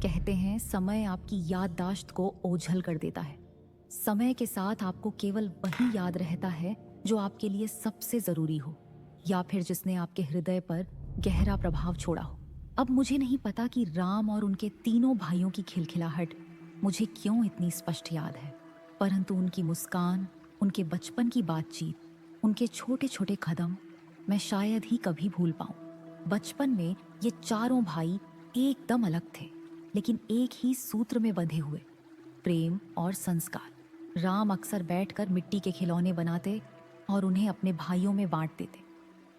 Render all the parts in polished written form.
कहते हैं समय आपकी याददाश्त को ओझल कर देता है। समय के साथ आपको केवल वही याद रहता है जो आपके लिए सबसे जरूरी हो, या फिर जिसने आपके हृदय पर गहरा प्रभाव छोड़ा हो। अब मुझे नहीं पता कि राम और उनके तीनों भाइयों की खिलखिलाहट मुझे क्यों इतनी स्पष्ट याद है, परंतु उनकी मुस्कान, उनके बचपन की बातचीत, उनके छोटे छोटे कदम मैं शायद ही कभी भूल पाऊं। बचपन में ये चारों भाई एकदम अलग थे, लेकिन एक ही सूत्र में बंधे हुए, प्रेम और संस्कार। राम अक्सर बैठकर मिट्टी के खिलौने बनाते और उन्हें अपने भाइयों में बांट देते।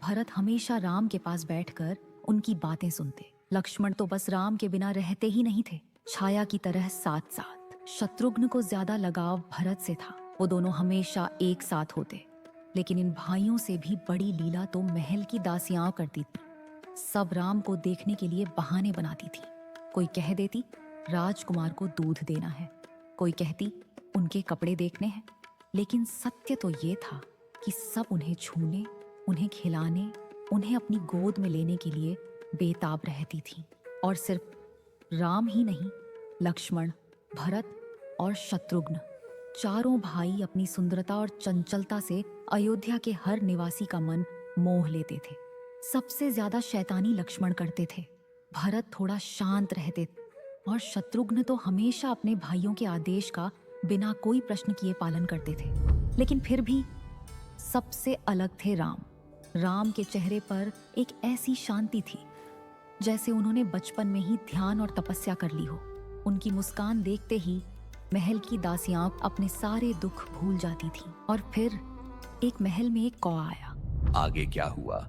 भरत हमेशा राम के पास बैठकर उनकी बातें सुनते। लक्ष्मण तो बस राम के बिना रहते ही नहीं थे, छाया की तरह साथ साथ। शत्रुघ्न को ज्यादा लगाव भरत से था, वो दोनों हमेशा एक साथ होते। लेकिन इन भाइयों से भी बड़ी लीला तो महल की दासियां करती थी। सब राम को देखने के लिए बहाने बनाती थी। कोई कह देती राजकुमार को दूध देना है, कोई कहती उनके कपड़े देखने हैं। लेकिन सत्य तो ये था कि सब उन्हें छूने, उन्हें खिलाने, उन्हें अपनी गोद में लेने के लिए बेताब रहती थी। और सिर्फ राम ही नहीं, लक्ष्मण, भरत और शत्रुघ्न, चारों भाई अपनी सुंदरता और चंचलता से अयोध्या के हर निवासी का मन मोह लेते थे। सबसे ज्यादा शैतानी लक्ष्मण करते थे, भरत थोड़ा शांत रहते और शत्रुघ्न तो हमेशा अपने भाइयों के आदेश का बिना कोई प्रश्न किए पालन करते थे। लेकिन फिर भी सबसे अलग थे राम। राम के चेहरे पर एक ऐसी शांति थी जैसे उन्होंने बचपन में ही ध्यान और तपस्या कर ली हो। उनकी मुस्कान देखते ही महल की दासियां अपने सारे दुख भूल जाती थीं। और फिर एक महल में एक कौआ आया। आगे क्या हुआ?